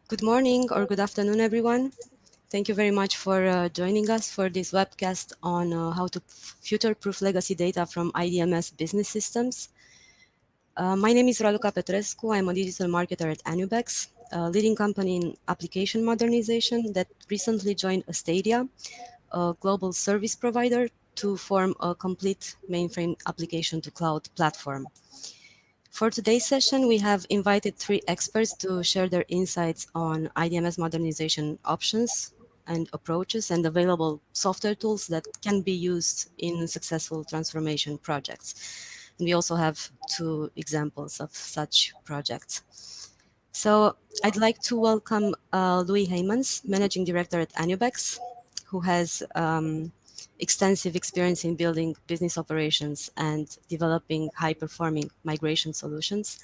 Good morning or good afternoon, everyone. Thank you very much for joining us for this webcast on how to future-proof legacy data from IDMS business systems. My name is Raluca Petrescu. I'm a digital marketer at Anubex, a leading company in application modernization that recently joined Astadia, a global service provider, to form a complete mainframe application to cloud platform. For today's session, we have invited 3 experts to share their insights on IDMS modernization options and approaches and available software tools that can be used in successful transformation projects. And we also have 2 examples of such projects. So I'd like to welcome Louis Heymans, Managing Director at Anubex, who has extensive experience in building business operations and developing high-performing migration solutions.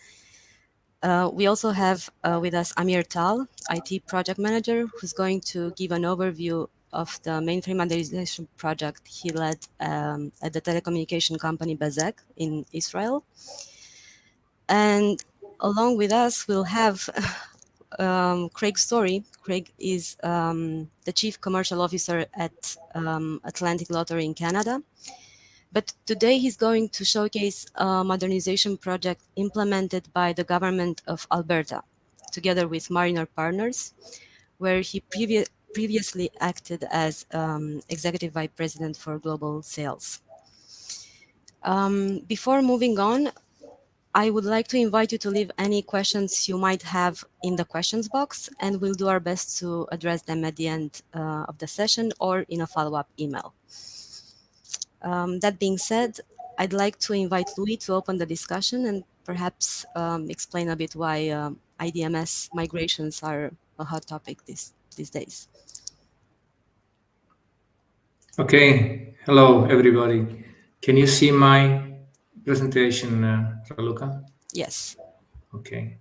We also have with us Amir Tal, IT Project Manager, who's going to give an overview of the mainframe modernization project he led at the telecommunication company Bezeq in Israel. And along with us, we'll have Craig Story. Craig is the Chief Commercial Officer at Atlantic Lottery in Canada. But today he's going to showcase a modernization project implemented by the government of Alberta, together with Mariner Partners, where he previously acted as Executive Vice President for Global Sales. Before moving on, I would like to invite you to leave any questions you might have in the questions box, and we'll do our best to address them at the end of the session or in a follow-up email. That being said, I'd like to invite Louis to open the discussion and perhaps explain a bit why IDMS migrations are a hot topic these days. Okay, hello everybody. Can you see my presentation, Raluca? Yes. Okay.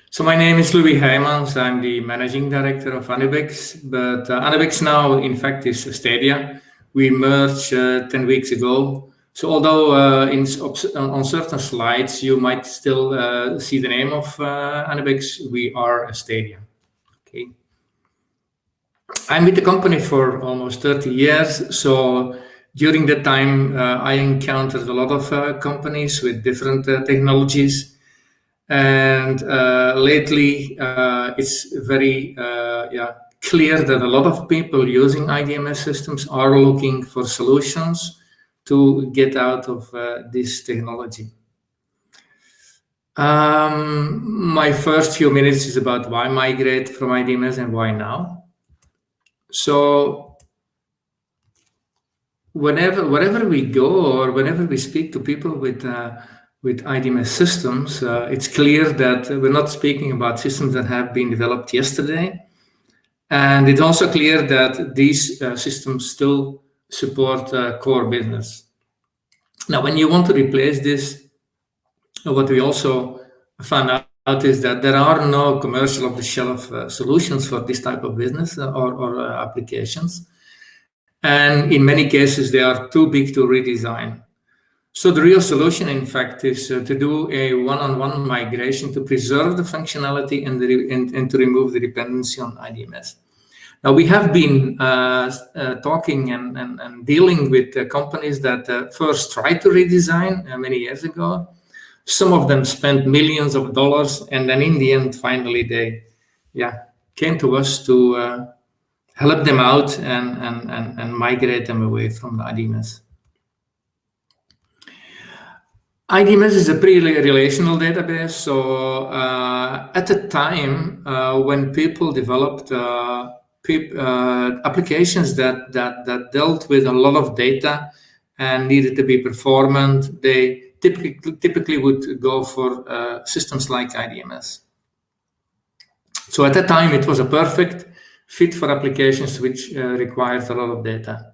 So my name is Louis Heymans. I'm the Managing Director of Anubex, but Anubex now, in fact, is Astadia. We merged 10 weeks ago. So although on certain slides you might still see the name of Anubex, we are Astadia. Okay. I'm with the company for almost 30 years. So during that time, I encountered a lot of companies with different technologies. And lately, it's very clear that a lot of people using IDMS systems are looking for solutions to get out of this technology. My first few minutes is about why migrate from IDMS and why now. So wherever we go or whenever we speak to people with IDMS systems, it's clear that we're not speaking about systems that have been developed yesterday. And it's also clear that these systems still support core business. Now, when you want to replace this, what we also found out is that there are no commercial off-the-shelf solutions for this type of business or applications. And in many cases, they are too big to redesign. So the real solution, in fact, is to do a one-on-one migration to preserve the functionality and to remove the dependency on IDMS. Now, we have been talking and dealing with companies that first tried to redesign many years ago. Some of them spent millions of dollars, and then in the end, finally, they came to us to help them out and migrate them away from the IDMS. IDMS is a pre-relational database. So at the time when people developed applications that dealt with a lot of data and needed to be performant, they typically would go for systems like IDMS. So at that time, it was a perfect fit for applications which required a lot of data.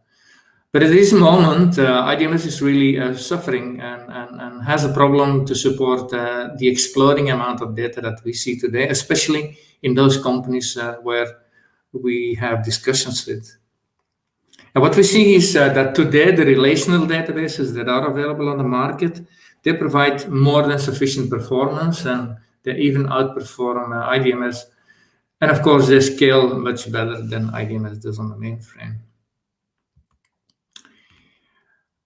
But at this moment, IDMS is really suffering and has a problem to support the exploding amount of data that we see today, especially in those companies where we have discussions with. And what we see is that today the relational databases that are available on the market, they provide more than sufficient performance, and they even outperform IDMS And of course, they scale much better than IDMS does on the mainframe.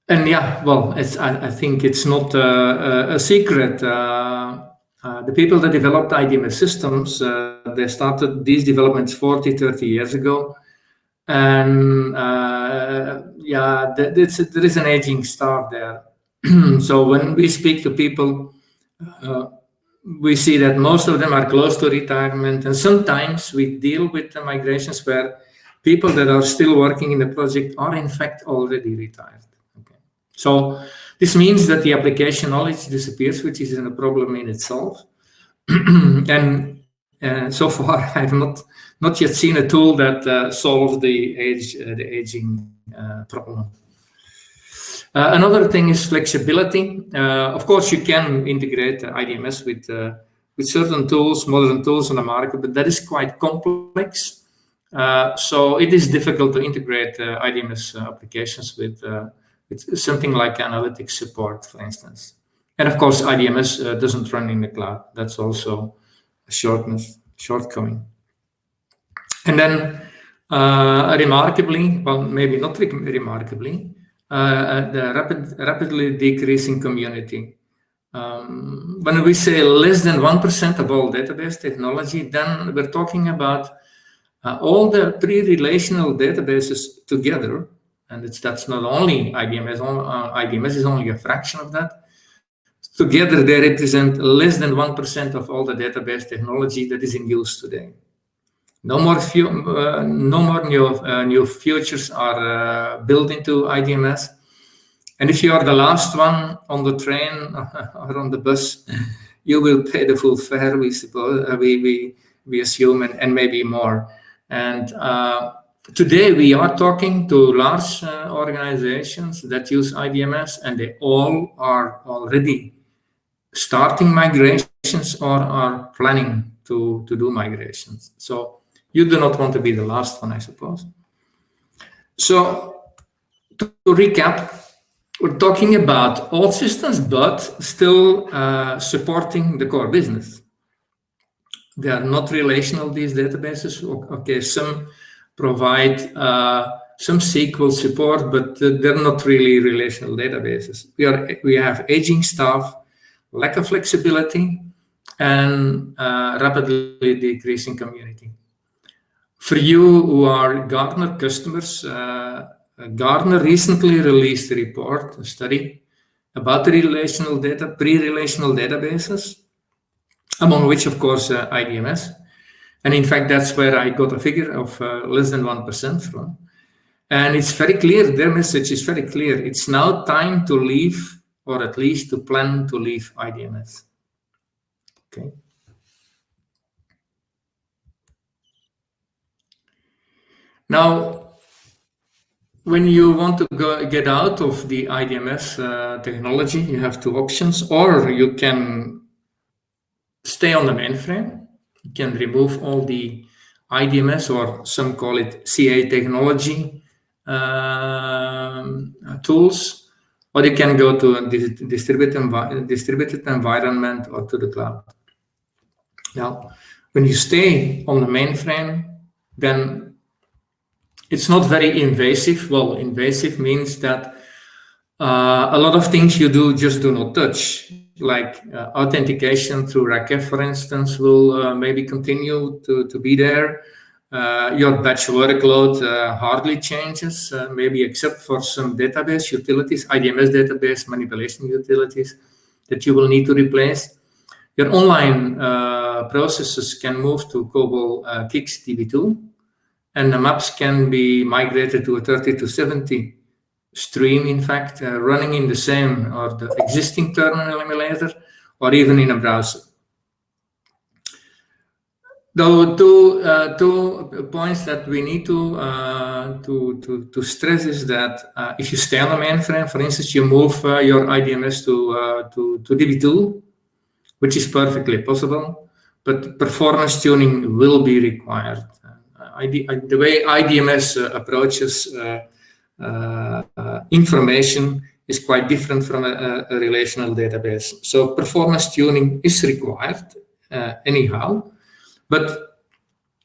And yeah, well, I think it's not a secret. The people that developed IDMS systems, they started these developments 40, 30 years ago. And yeah, there is an aging staff there. So when we speak to people, we see that most of them are close to retirement. And sometimes we deal with the migrations where people that are still working in the project are in fact already retired. So this means that the application knowledge disappears, which is a problem in itself. And so far, I've not yet seen a tool that solves the aging problem. Another thing is flexibility. Of course, you can integrate IDMS with certain tools, modern tools on the market, but that is quite complex. So it is difficult to integrate IDMS applications with something like analytics support, for instance. And of course, IDMS doesn't run in the cloud. That's also a shortcoming. And then remarkably, well, maybe not remarkably, the rapidly decreasing community. When we say less than 1% of all database technology, then we're talking about all the pre-relational databases together. And that's not only IDMS. IDMS is only a fraction of that. Together, they represent less than 1% of all the database technology that is in use today. No more new features are built into IDMS. And if you are the last one on the train or on the bus, you will pay the full fare, we suppose, we assume, and maybe more. And today, we are talking to large organizations that use IDMS, and they all are already starting migrations or are planning to do migrations. So you do not want to be the last one, I suppose. So to recap, we're talking about old systems, but still supporting the core business. They are not relational, these databases. Okay, some provide some SQL support, but they're not really relational databases. We have aging staff, lack of flexibility, and rapidly decreasing community. For you who are Gartner customers, Gartner recently released a study about the pre-relational databases, among which, of course, IDMS. And in fact, that's where I got a figure of less than 1% from. And it's very clear, their message is very clear. It's now time to leave, or at least to plan to leave IDMS. Okay. Now, when you want to get out of the IDMS technology, you have two options, or you can stay on the mainframe. You can remove all the IDMS, or some call it CA technology tools, or you can go to a distributed environment or to the cloud. Now, when you stay on the mainframe, then it's not very invasive. Well, invasive means that a lot of things you just do not touch, like authentication through RACF, for instance, will maybe continue to be there. Your batch workload hardly changes, maybe except for some database utilities, IDMS database manipulation utilities that you will need to replace. Your online processes can move to COBOL KIX DB2, and the maps can be migrated to a 30-70 stream, in fact, running in the same or the existing terminal emulator, or even in a browser. Though two points that we need to stress is that if you stay on the mainframe, for instance, you move your IDMS to DB2, which is perfectly possible, but performance tuning will be required. The way IDMS approaches information is quite different from a relational database. So performance tuning is required anyhow, but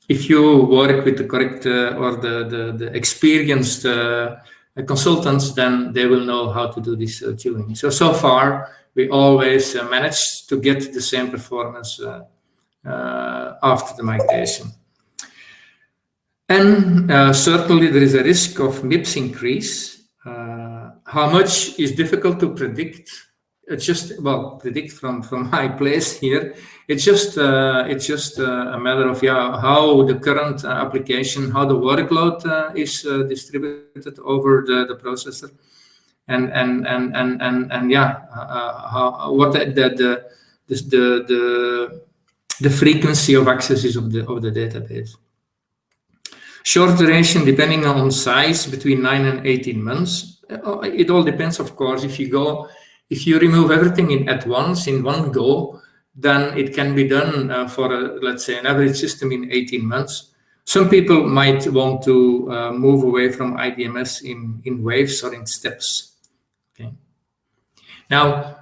if you work with the correct or the experienced consultants, then they will know how to do this tuning. So far, we always manage to get the same performance after the migration. And certainly there is a risk of MIPS increase. How much is difficult to predict. It's just, well, predict from my place here. It's just a matter of how the current application, how the workload is distributed over the processor, and what the frequency of accesses of the database. Short duration, depending on size, between 9 and 18 months. It all depends, of course. If you remove everything at once, in one go, then it can be done for, let's say, an average system in 18 months. Some people might want to move away from IDMS in waves or in steps. Okay. Now,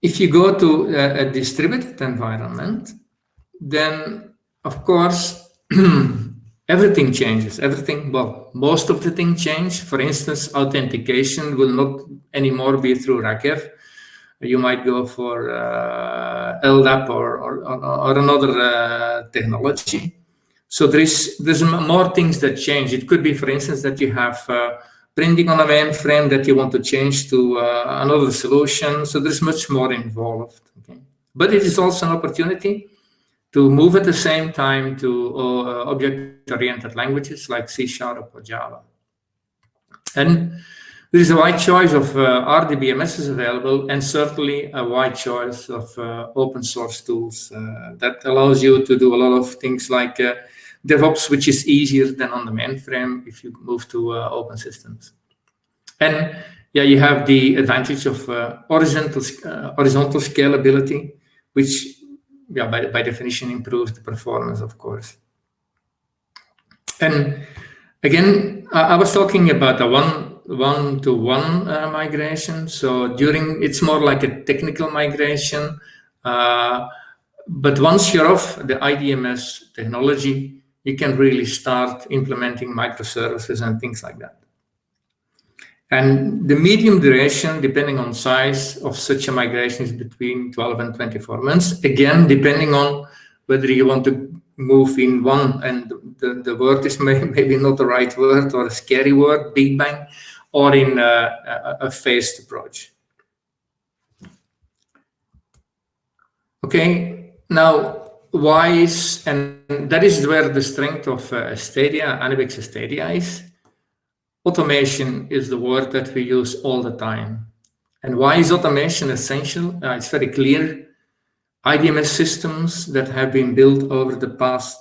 if you go to a distributed environment, then, of course, everything changes. Most of the things change. For instance, authentication will not anymore be through RACF. You might go for LDAP or another technology. So there's more things that change. It could be, for instance, that you have printing on a mainframe that you want to change to another solution. So there's much more involved. Okay? But it is also an opportunity to move at the same time to object-oriented languages like C# or Java. And there is a wide choice of RDBMSs available, and certainly a wide choice of open source tools that allows you to do a lot of things like DevOps, which is easier than on the mainframe if you move to open systems. And you have the advantage of horizontal scalability, which by definition improves the performance, of course. And again, I was talking about a one-to-one migration. So it's more like a technical migration. But once you're off the IDMS technology, you can really start implementing microservices and things like that. And the medium duration, depending on size of such a migration, is between 12 and 24 months. Again, depending on whether you want to move in one, and the word is maybe not the right word or a scary word, big bang, or in a phased approach. Okay, now and that is where the strength of Stadia, Anibix Stadia is. Automation is the word that we use all the time. And why is automation essential? It's very clear. IDMS systems that have been built over the past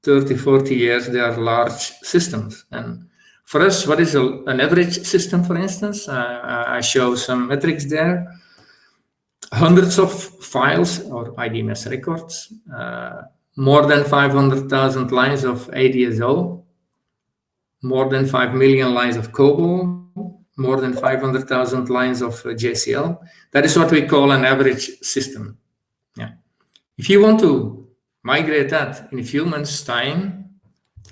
30, 40 years, they are large systems. And for us, what is an average system, for instance? I show some metrics there. Hundreds of files or IDMS records, more than 500,000 lines of ADSO, more than 5 million lines of COBOL, more than 500,000 lines of JCL. That is what we call an average system. Yeah. If you want to migrate that in a few months' time,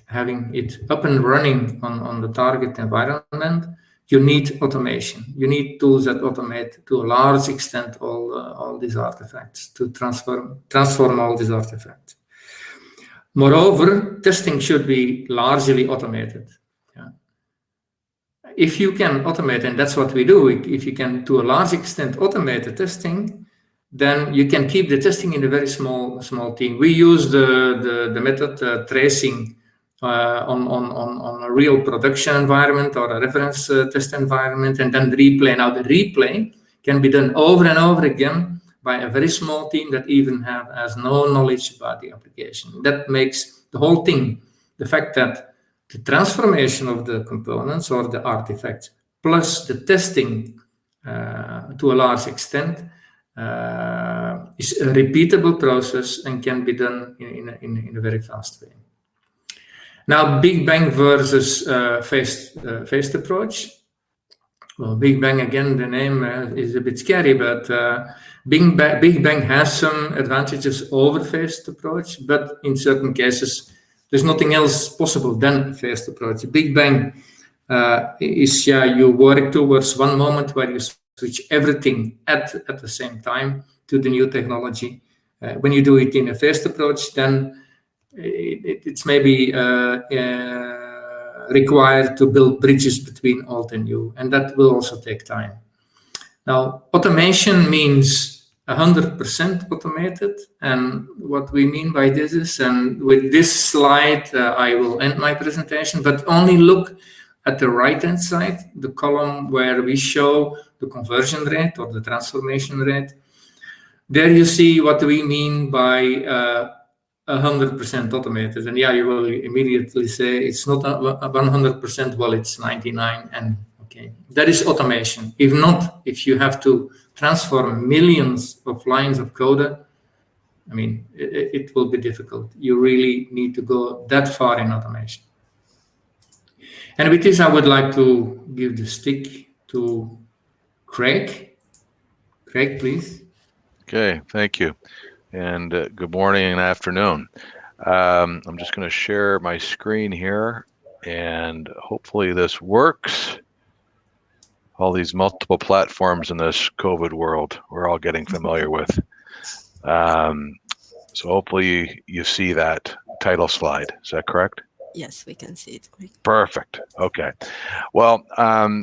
having it up and running on the target environment, you need automation. You need tools that automate to a large extent all these artifacts, to transform all these artifacts. Moreover, testing should be largely automated. Yeah. If you can automate, and that's what we do, if you can, to a large extent, automate the testing, then you can keep the testing in a very small team. We use the method tracing on a real production environment or a reference test environment, and then replay. Now, the replay can be done over and over again by a very small team that even has no knowledge about the application. That makes the whole thing, the fact that the transformation of the components or the artifacts plus the testing to a large extent is a repeatable process and can be done in a very fast way. Now, Big Bang versus phased approach. Well, Big Bang, again, the name is a bit scary, but Big Bang has some advantages over phased approach, but in certain cases, There's nothing else possible than a phased approach. The Big Bang is, you work towards one moment where you switch everything at the same time to the new technology. When you do it in a phased approach, then it's maybe required to build bridges between old and new, and that will also take time. Now, automation means 100% automated, and what we mean by this is, and with this slide, I will end my presentation, but only look at the right-hand side, the column where we show the conversion rate or the transformation rate. There you see what we mean by 100% automated. And you will immediately say it's not 100%, well, it's 99. And okay, that is automation. If not, if you have to transform millions of lines of code, I mean, it will be difficult. You really need to go that far in automation. And with this, I would like to give the stick to Craig. Craig, please. Okay, thank you. And good morning and afternoon. I'm just going to share my screen here, and hopefully this works. All these multiple platforms in this COVID world we're all getting familiar with. So hopefully you see that title slide. Is that correct? Yes, we can see it. Perfect. Okay. Well,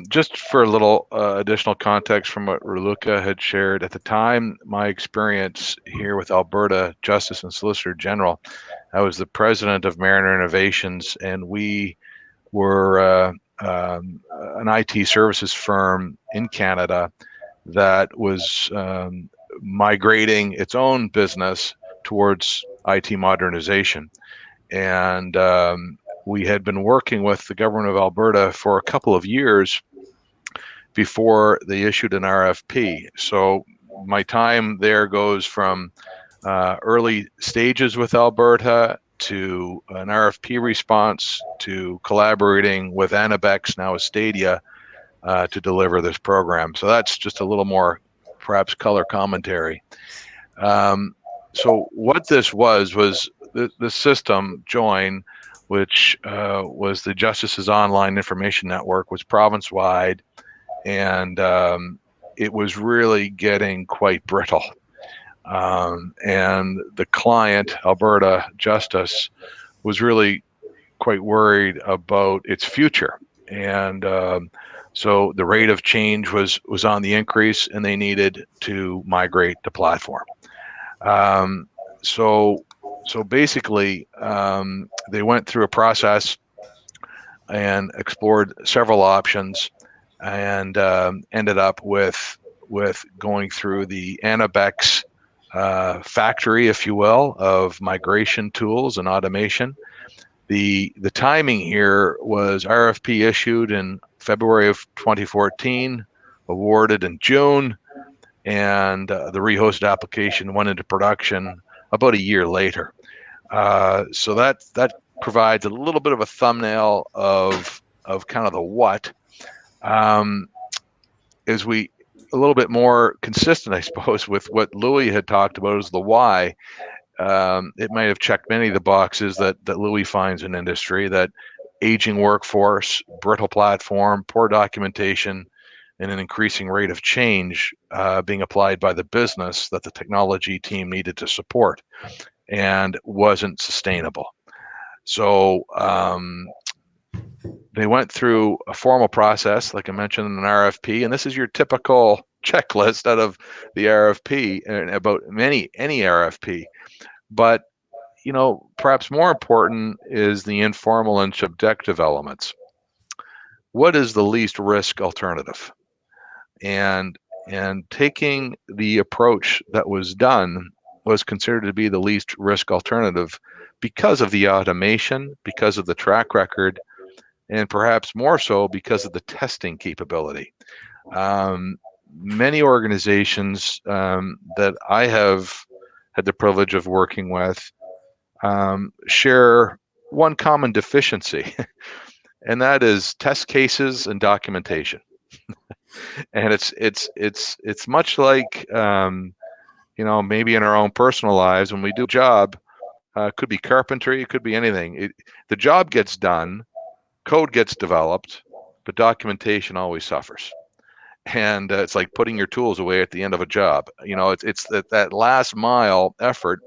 just for a little additional context from what Raluca had shared at the time, my experience here with Alberta Justice and Solicitor General, I was the president of Mariner Innovations, and we were an IT services firm in Canada that was migrating its own business towards IT modernization. And we had been working with the government of Alberta for a couple of years before they issued an RFP. So my time there goes from early stages with Alberta to an RFP response to collaborating with Anabex, now Stadia, to deliver this program. So that's just a little more perhaps color commentary. So what this was the system Join, which was the Justice's online information network, was province-wide, and it was really getting quite brittle. And the client, Alberta Justice, was really quite worried about its future. And so the rate of change was on the increase, and they needed to migrate the platform. So basically, they went through a process and explored several options, and ended up with going through the Anabex factory, if you will, of migration tools and automation. The timing here was RFP issued in February of 2014, awarded in June, and the rehosted application went into production about a year later. So that provides a little bit of a thumbnail of kind of the what. As we a little bit more consistent, I suppose, with what Louis had talked about is the why. It might have checked many of the boxes that Louis finds in industry: that aging workforce, brittle platform, poor documentation, and an increasing rate of change being applied by the business that the technology team needed to support, and wasn't sustainable. So they went through a formal process, like I mentioned, in an RFP, and this is your typical checklist out of the RFP, and about any RFP. But perhaps more important is the informal and subjective elements. What is the least risk alternative? And taking the approach that was done was considered to be the least risk alternative because of the automation, because of the track record, and perhaps more so because of the testing capability. Many organizations that I have had the privilege of working with share one common deficiency, and that is test cases and documentation. And it's much like maybe in our own personal lives when we do a job, Could be carpentry, it could be anything. The job gets done, code gets developed, but documentation always suffers. And it's like putting your tools away at the end of a job. It's that last mile effort,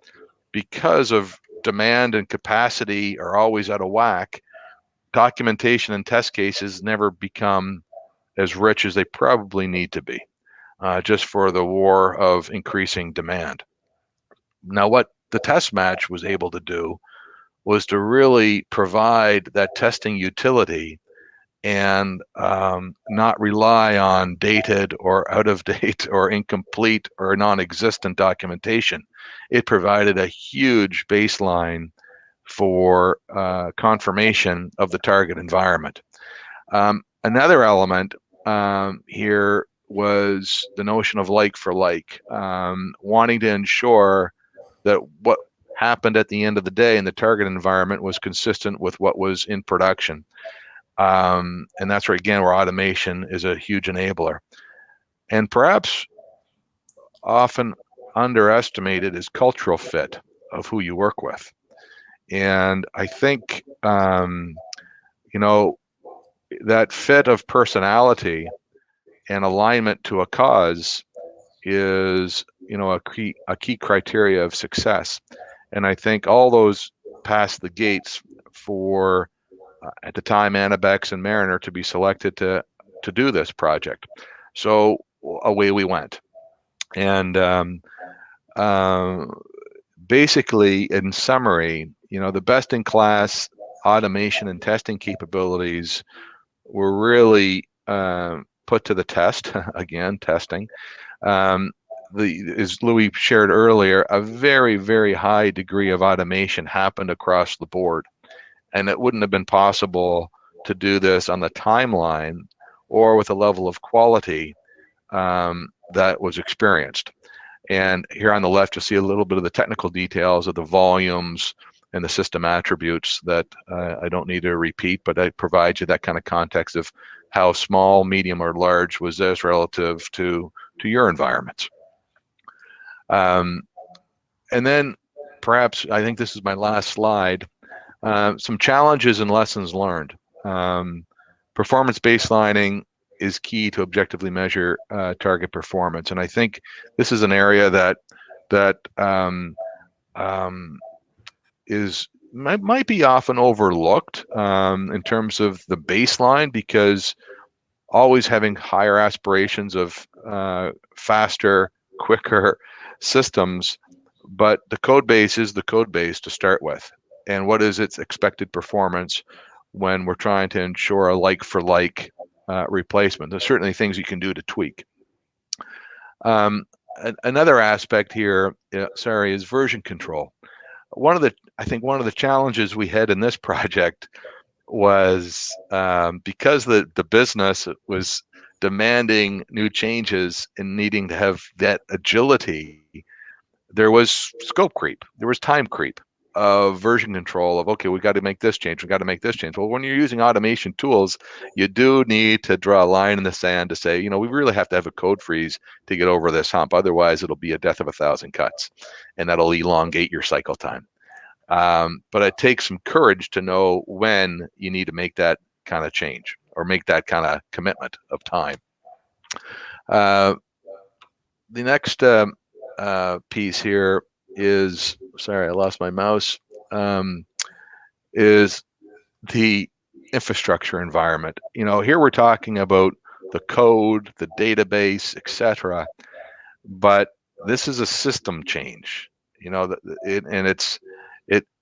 because of demand and capacity are always out of whack. Documentation and test cases never become as rich as they probably need to be, just for the war of increasing demand. Now, what the test match was able to do was to really provide that testing utility and not rely on dated or out of date or incomplete or non-existent documentation. It provided a huge baseline for confirmation of the target environment. Another element here was the notion of like for like, wanting to ensure that what happened at the end of the day in the target environment was consistent with what was in production. And that's where, again, where automation is a huge enabler. And perhaps often underestimated is cultural fit of who you work with. And I think, you know, that fit of personality and alignment to a cause is, a key criteria of success. And I think all those passed the gates for, at the time, Anabex and Mariner to be selected to do this project. So away we went. And basically, in summary, the best in class automation and testing capabilities were really put to the test. Again, testing. Um, as Louis shared earlier, a very, very high degree of automation happened across the board. And it wouldn't have been possible to do this on the timeline or with a level of quality that was experienced. And here on the left, you'll see a little bit of the technical details of the volumes and the system attributes that I don't need to repeat, but I provide you that kind of context of how small, medium, or large was this relative to your environments. And then perhaps, I think this is my last slide, some challenges and lessons learned. Performance baselining is key to objectively measure target performance, and I think this is an area that might be often overlooked in terms of the baseline, because always having higher aspirations of faster, quicker systems, but the code base is the code base to start with. And what is its expected performance when we're trying to ensure a like for like replacement? There's certainly things you can do to tweak. Another aspect here, is version control. I think one of the challenges we had in this project was, because the business was demanding new changes and needing to have that agility, there was scope creep, there was time creep of version control of, okay, we got to make this change, we got to make this change. Well, when you're using automation tools, you do need to draw a line in the sand to say, we really have to have a code freeze to get over this hump. Otherwise, it'll be a death of 1,000 cuts, and that'll elongate your cycle time. But it takes some courage to know when you need to make that kind of change or make that kind of commitment of time. The next piece here is, sorry, I lost my mouse, is the infrastructure environment. Here we're talking about the code, the database, etc. But this is a system change,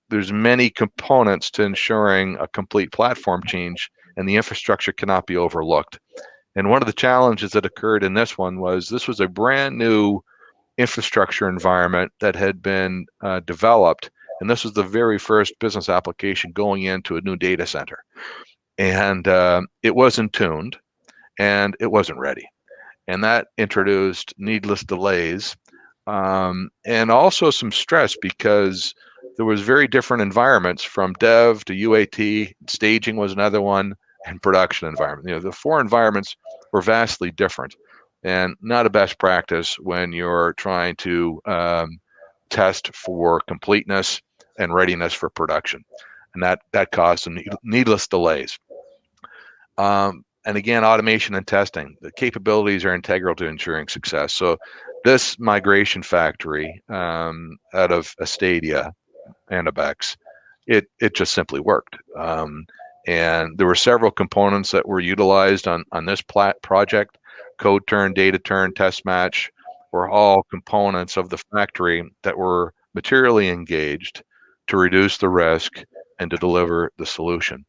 there's many components to ensuring a complete platform change, and the infrastructure cannot be overlooked. And one of the challenges that occurred in this one was this was a brand new infrastructure environment that had been developed, and this was the very first business application going into a new data center. And it wasn't tuned, and it wasn't ready. And that introduced needless delays, and also some stress, because there was very different environments from dev to UAT. Staging was another one, and production environment. The four environments were vastly different, and not a best practice when you're trying to test for completeness and readiness for production, and that caused some needless delays. And again, automation and testing, the capabilities are integral to ensuring success. So this migration factory out of Astadia and Abex, it just simply worked. And there were several components that were utilized on this project. Code turn, data turn, test match were all components of the factory that were materially engaged to reduce the risk and to deliver the solution.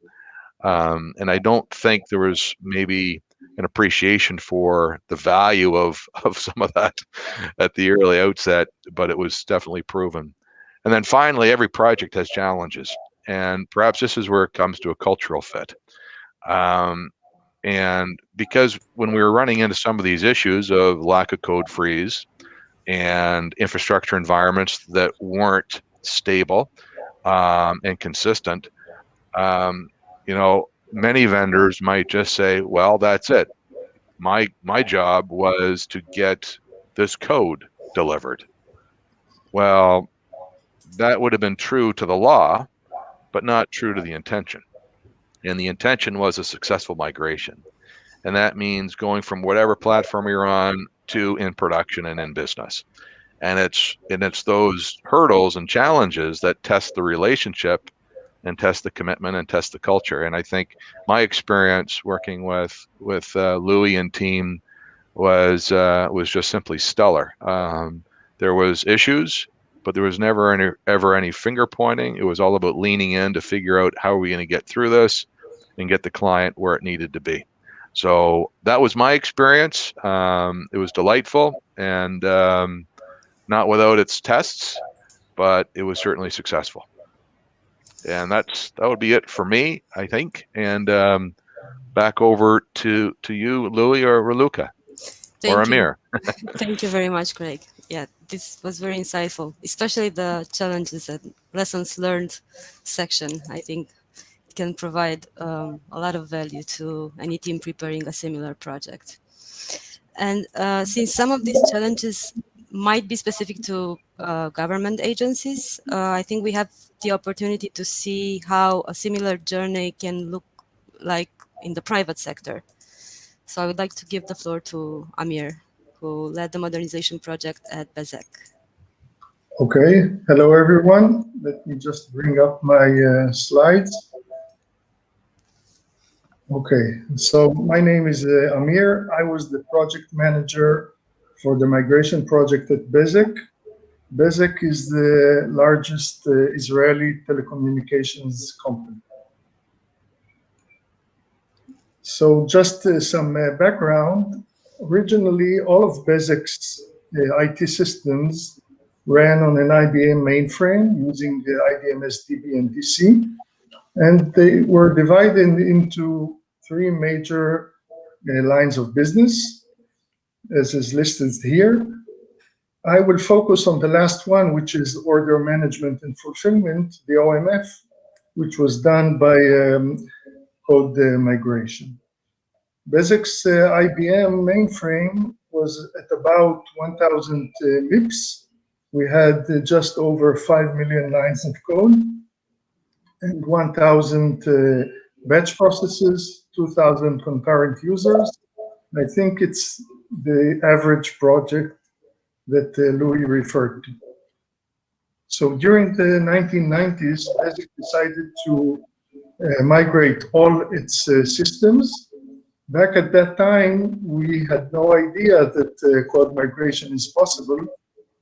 And I don't think there was maybe an appreciation for the value of some of that at the early outset, but it was definitely proven. And then finally, every project has challenges, and perhaps this is where it comes to a cultural fit. And because when we were running into some of these issues of lack of code freeze and infrastructure environments that weren't stable and consistent, you know, many vendors might just say, well, that's it. My job was to get this code delivered. Well, that would have been true to the law, but not true to the intention. And the intention was a successful migration. And that means going from whatever platform you're on to in production and in business. And it's those hurdles and challenges that test the relationship and test the commitment and test the culture. And I think my experience working with Louis and team was just simply stellar. There was issues, but there was never ever any finger pointing. It was all about leaning in to figure out how are we going to get through this and get the client where it needed to be. So that was my experience. It was delightful and not without its tests, but it was certainly successful. And that would be it for me, I think. And back over to you, Louis or Raluca or Thank you. Amir. Thank you very much, Craig. Yeah, this was very insightful, especially the challenges and lessons learned section. I think it can provide a lot of value to any team preparing a similar project. And since some of these challenges might be specific to government agencies, I think we have the opportunity to see how a similar journey can look like in the private sector. So I would like to give the floor to Amir, who led the modernization project at Bezek. Okay, hello everyone. Let me just bring up my slides. Okay, so my name is Amir. I was the project manager for the migration project at Bezek. Bezek is the largest Israeli telecommunications company. So just some background. Originally, all of Bezek's IT systems ran on an IBM mainframe using the IDMS DB and DC, and they were divided into three major lines of business, as is listed here. I will focus on the last one, which is order management and fulfillment, the OMF, which was done by code migration. Bezek's IBM mainframe was at about 1,000 MIPS. We had just over 5 million lines of code and 1,000 batch processes, 2,000 concurrent users. I think it's the average project that Louis referred to. So during the 1990s, Bezek decided to migrate all its systems. Back at that time, we had no idea that code migration is possible.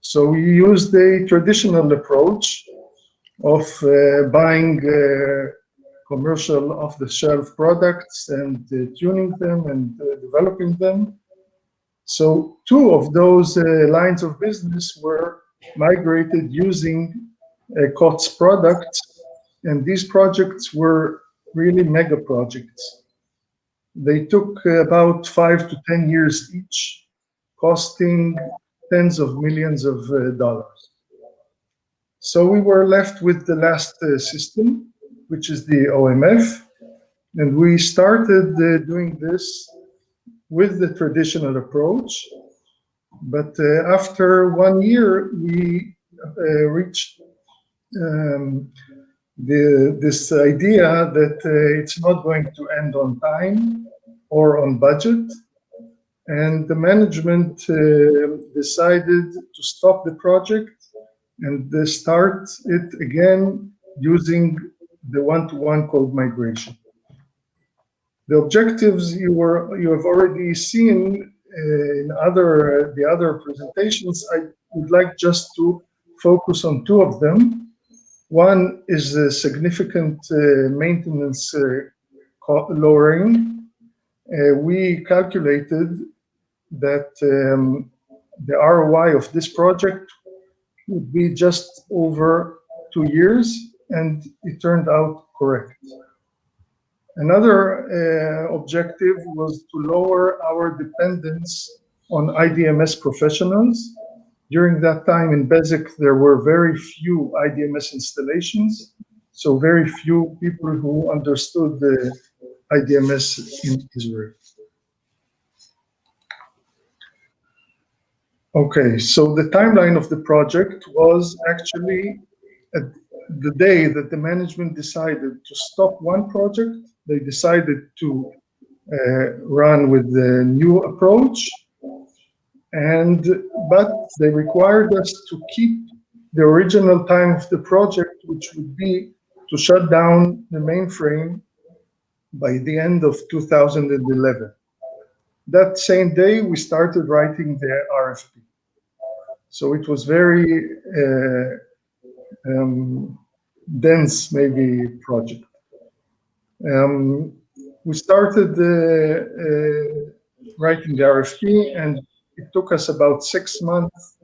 So we used a traditional approach of buying commercial off-the-shelf products and tuning them and developing them. So two of those lines of business were migrated using COTS products, and these projects were really mega projects. They took about 5 to 10 years each, costing tens of millions of dollars. So we were left with the last system, which is the OMF, and we started doing this with the traditional approach. But after 1 year, we reached this idea that it's not going to end on time or on budget. And the management decided to stop the project and start it again using the one-to-one code migration. The objectives you have already seen in the other presentations. I would like just to focus on two of them. One is the significant maintenance lowering. We calculated that the ROI of this project would be just over 2 years, and it turned out correct. Another objective was to lower our dependence on IDMS professionals. During that time in Bezic, there were very few IDMS installations, so very few people who understood the IDMS in Israel. Okay, so the timeline of the project was actually at the day that the management decided to stop one project. They decided to run with the new approach, but they required us to keep the original time of the project, which would be to shut down the mainframe by the end of 2011. That same day, we started writing the RFP. So it was very dense, maybe, project. We started writing the RFP, and it took us about 6 months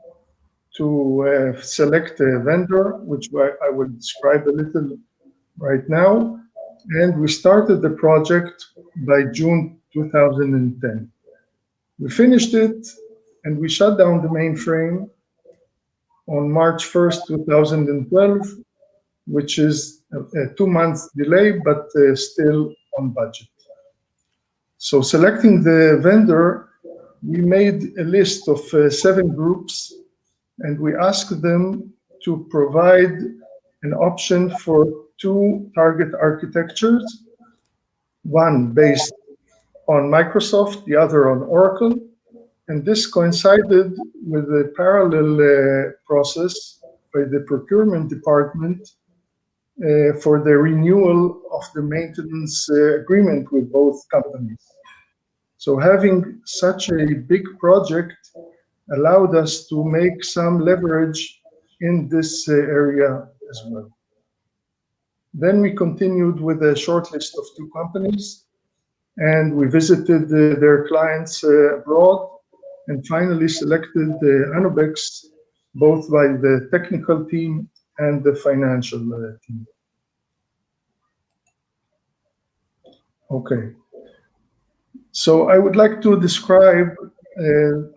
to select a vendor, which I will describe a little right now. And we started the project by June 2010. We finished it, and we shut down the mainframe on March 1st, 2012, which is a 2-month delay, but still on budget. So selecting the vendor, we made a list of 7 groups, and we asked them to provide an option for 2 target architectures, one based on Microsoft, the other on Oracle. And this coincided with a parallel process by the procurement department for the renewal of the maintenance agreement with both companies. So having such a big project allowed us to make some leverage in this area as well. Then we continued with a short list of 2 companies, and we visited their clients abroad, and finally selected the Anubex, both by the technical team and the financial team. Okay. So I would like to describe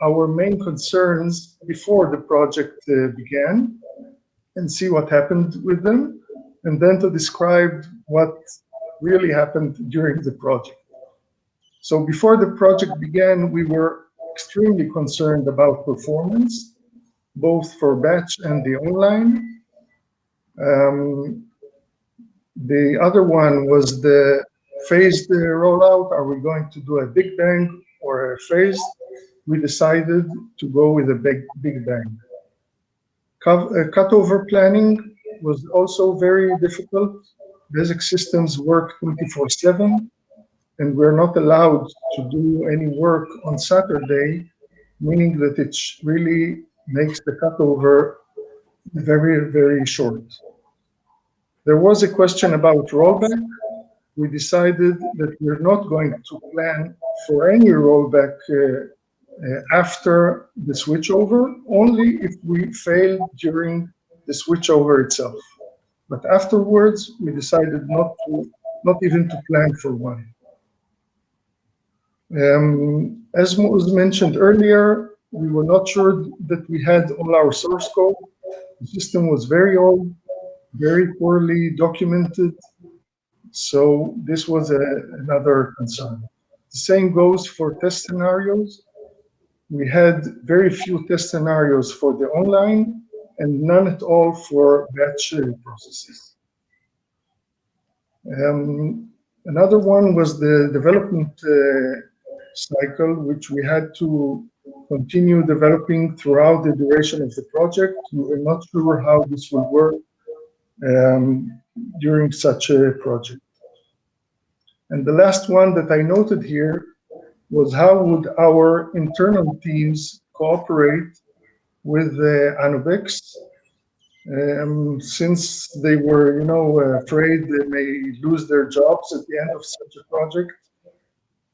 our main concerns before the project began and see what happened with them, and then to describe what really happened during the project. So before the project began, we were extremely concerned about performance, both for batch and the online. The other one was the phased rollout. Are we going to do a big bang or a phased? We decided to go with a big bang. Cutover planning was also very difficult. Basic systems work 24/7. And we're not allowed to do any work on Saturday, meaning that it really makes the cutover very, very short. There was a question about rollback. We decided that we're not going to plan for any rollback after the switchover, only if we fail during the switchover itself. But afterwards, we decided not even to plan for one. As was mentioned earlier, we were not sure that we had all our source code. The system was very old, very poorly documented. So this was another concern. The same goes for test scenarios. We had very few test scenarios for the online, and none at all for batch processes. Another one was the development cycle, which we had to continue developing throughout the duration of the project. We were not sure how this would work during such a project. And the last one that I noted here was how would our internal teams cooperate with Anubex, since they were, afraid they may lose their jobs at the end of such a project.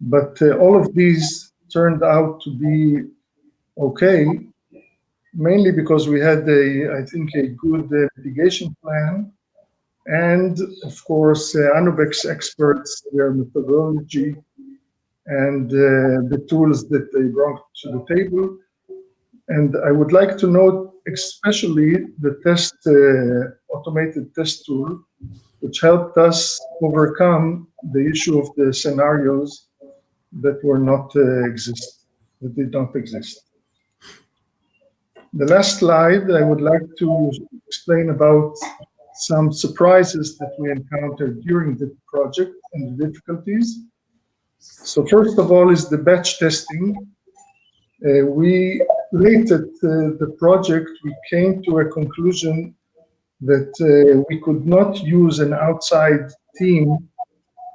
But all of these turned out to be okay, mainly because we had I think, a good mitigation plan. And of course, Anubex experts, their methodology, and the tools that they brought to the table. And I would like to note especially the automated test tool, which helped us overcome the issue of the scenarios that did not exist. The last slide, I would like to explain about some surprises that we encountered during the project and the difficulties. So first of all is the batch testing. We late at the project, we came to a conclusion that we could not use an outside team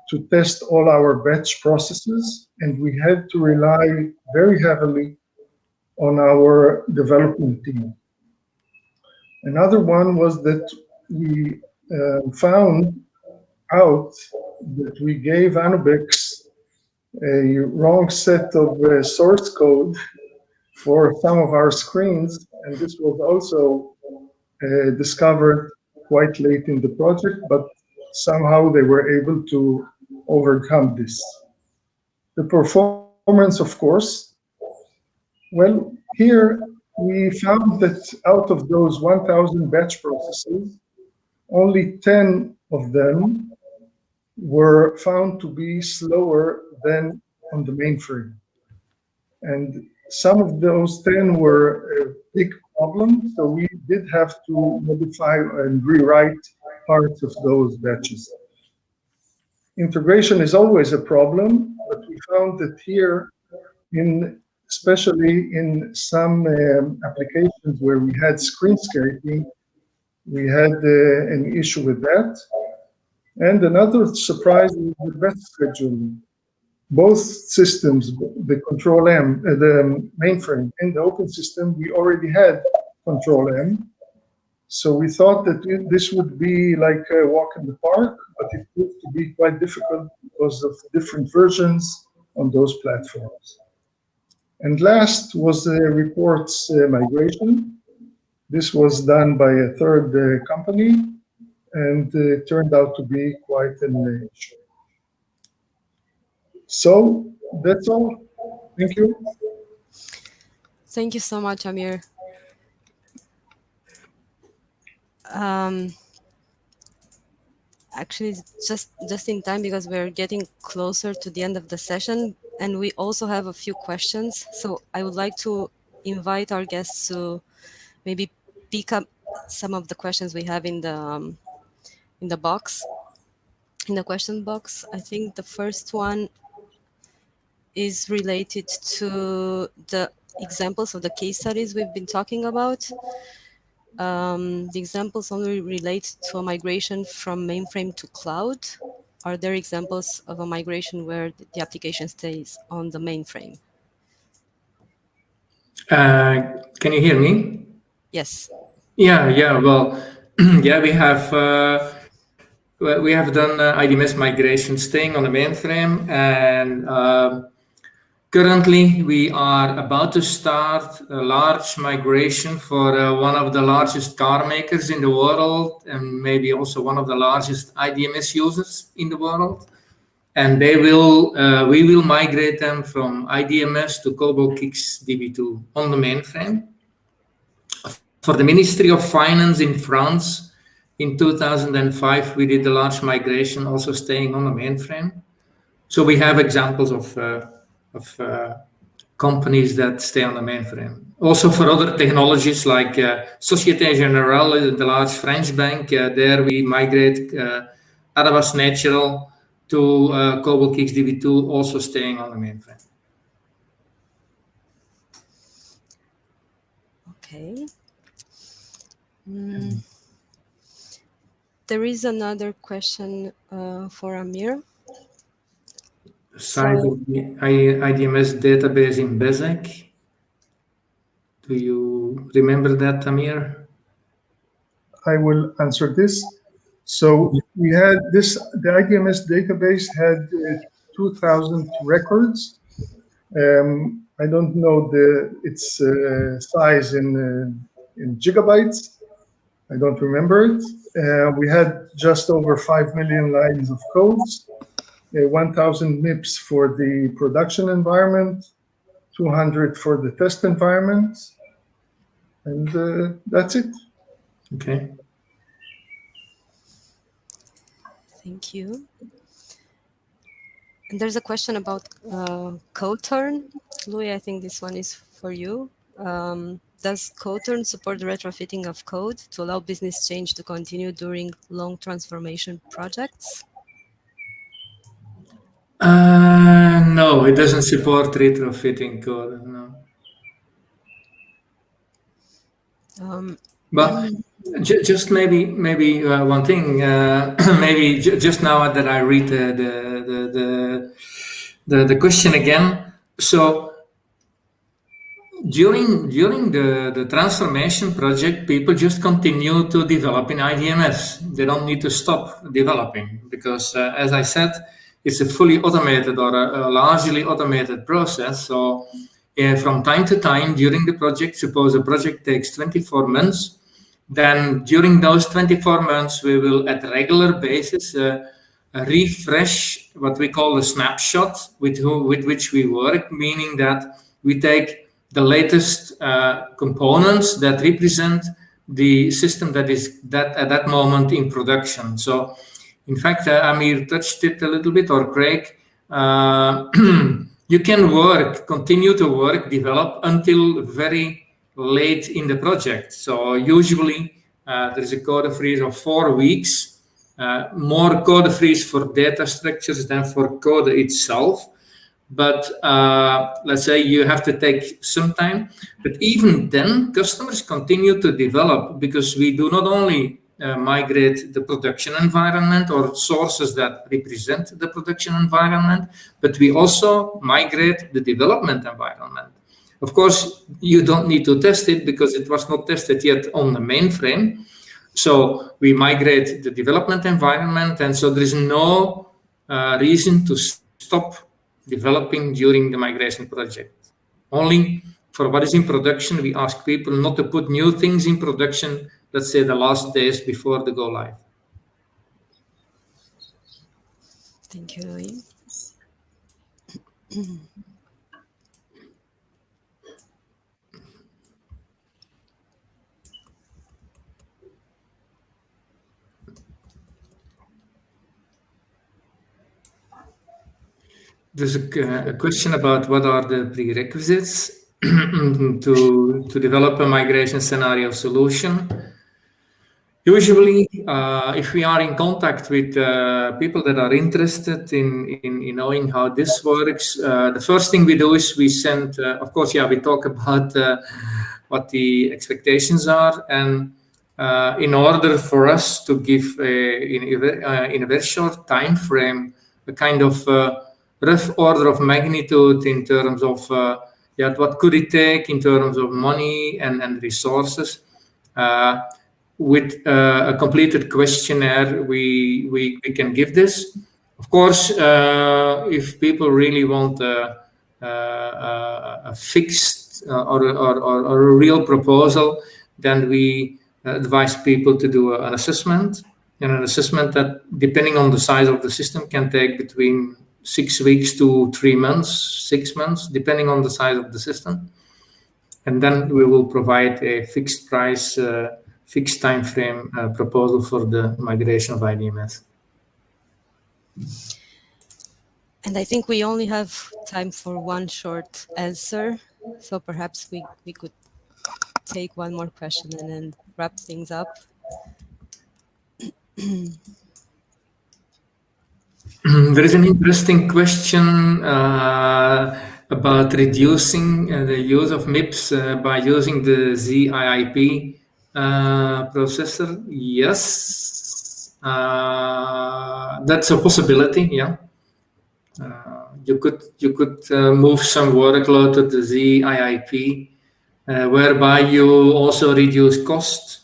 to test all our batch processes, and we had to rely very heavily on our development team. Another one was that we found out that we gave Anubex a wrong set of source code for some of our screens, and this was also discovered quite late in the project, but somehow they were able to overcome this. The performance, of course, well, here we found that out of those 1,000 batch processes, only 10 of them were found to be slower than on the mainframe. And some of those 10 were a big problem, so we did have to modify and rewrite parts of those batches. Integration is always a problem, but we found that here, especially in some applications where we had screen scraping, we had an issue with that. And another surprise is the batch scheduling. Both systems, the Control M, the mainframe and the open system, we already had Control M. So we thought that this would be like a walk in the park, but it proved to be quite difficult because of different versions on those platforms. And last was the reports migration. This was done by a third company, and it turned out to be quite an issue. So that's all. Thank you. Thank you so much, Amir. Actually, just in time, because we're getting closer to the end of the session, and we also have a few questions. So I would like to invite our guests to maybe pick up some of the questions we have in the box, in the question box. I think the first one is related to the examples of the case studies we've been talking about. The examples only relate to a migration from mainframe to cloud. Are there examples of a migration where the application stays on the mainframe? Can you hear me? Yes. Yeah. Well, yeah, we have done IDMS migration staying on the mainframe, and currently we are about to start a large migration for one of the largest car makers in the world, and maybe also one of the largest IDMS users in the world. And we will migrate them from IDMS to COBOL Kix DB2 on the mainframe. For the Ministry of Finance in France, in 2005, we did a large migration, also staying on the mainframe. So we have examples of companies that stay on the mainframe. Also for other technologies like Société Générale, the large French bank, there we migrate Arabas Natural to COBOL XDB2, also staying on the mainframe. Okay. There is another question for Amir. Size of the IDMS database in Bezek. Do you remember that, Amir? I will answer this. So we had this, the IDMS database had 2,000 records. I don't know its size in gigabytes. I don't remember it. We had just over 5 million lines of codes, 1,000 MIPS for the production environment, 200 for the test environment, and that's it. Okay. Thank you. And there's a question about code turn. Louis, I think this one is for you. Does code turn support the retrofitting of code to allow business change to continue during long transformation projects? No, it doesn't support retrofitting code. No. But just maybe one thing. Maybe just now that I read the question again. So during the transformation project, people just continue to develop in IDMS. They don't need to stop developing because, as I said, it's a fully automated or a largely automated process. So from time to time during the project, suppose a project takes 24 months, then during those 24 months, we will at a regular basis refresh what we call a snapshot with which we work, meaning that we take the latest components that represent the system that is at that moment in production. So, in fact, Amir touched it a little bit, or Craig. You can continue to work, develop until very late in the project. So usually there's a code freeze of 4 weeks. More code freeze for data structures than for code itself. But let's say you have to take some time. But even then, customers continue to develop because we do not only migrate the production environment or sources that represent the production environment, but we also migrate the development environment. Of course, you don't need to test it because it was not tested yet on the mainframe. So we migrate the development environment, and so there is no reason to stop developing during the migration project. Only for what is in production, we ask people not to put new things in production, let's say the last days before the go live. Thank you, Louis. There's a question about what are the prerequisites to develop a migration scenario solution. Usually, if we are in contact with people that are interested in knowing how this works, the first thing we do is we send, of course, we talk about what the expectations are. And in order for us to give, in a very short time frame, a kind of rough order of magnitude in terms of what could it take in terms of money and resources, with a completed questionnaire, we can give this. Of course, if people really want a fixed or a real proposal, then we advise people to do an assessment. And an assessment that, depending on the size of the system, can take between 6 weeks to 3 months, 6 months, depending on the size of the system. And then we will provide a fixed price, fixed time frame proposal for the migration of IDMS. And I think we only have time for one short answer. So perhaps we could take one more question and then wrap things up. There is an interesting question about reducing the use of MIPS by using the ZIIP processor. Yes, that's a possibility. Yeah, you could move some workload to the ZIIP, whereby you also reduce cost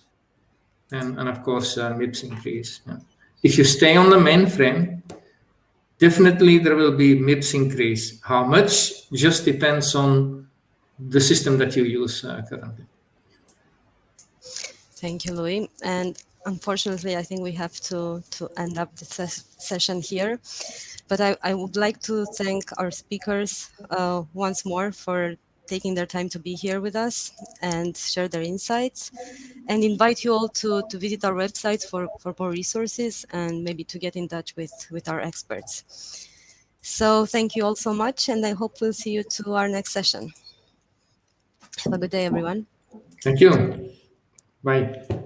and of course MIPS increase. Yeah. If you stay on the mainframe, definitely there will be MIPS increase. How much just depends on the system that you use currently. Thank you, Louis. And unfortunately, I think we have to end up the session here. But I would like to thank our speakers once more for taking their time to be here with us and share their insights, and invite you all to visit our websites for more resources and maybe to get in touch with our experts. So thank you all so much, and I hope we'll see you to our next session. Have a good day, everyone. Thank you. Bye.